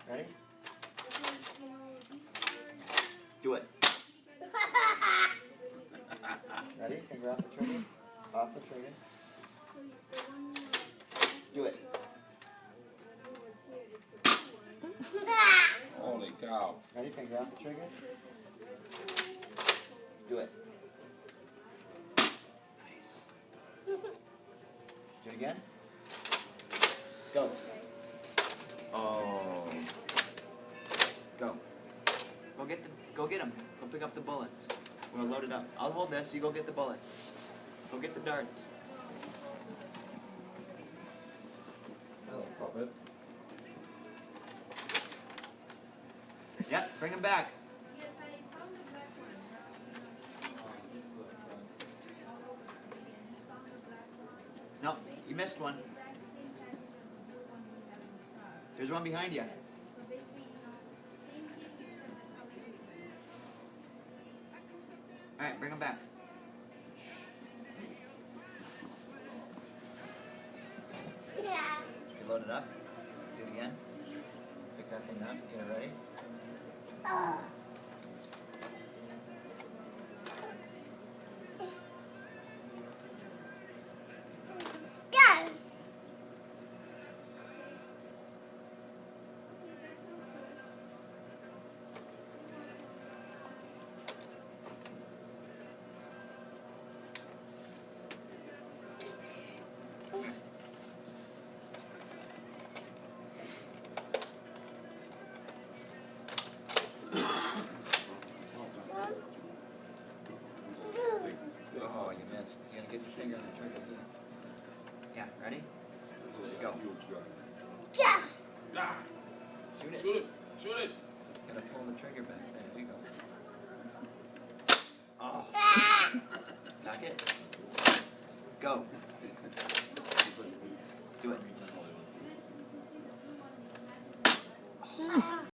Ready? Do it. Ready? Finger off the trigger. Off the trigger. Do it. Holy cow. Ready? Finger off the trigger. Do it. Nice. Do it again. Go. Oh. Go. Go get them. Go pick up the bullets. We'll load it up. I'll hold this. You go get the bullets. Go get the darts. Hello, puppet. Yep. Bring them back. No, you missed one. There's one behind you. Alright, bring them back. You load it up. Do it again. Pick that thing up. Get it ready. Oh, you missed. You gotta get your finger on the trigger. Yeah, ready? Go. Ah! Shoot it. Shoot it! Shoot it! Gotta pull the trigger back. There you go. Oh. Knock it. Go. Do it.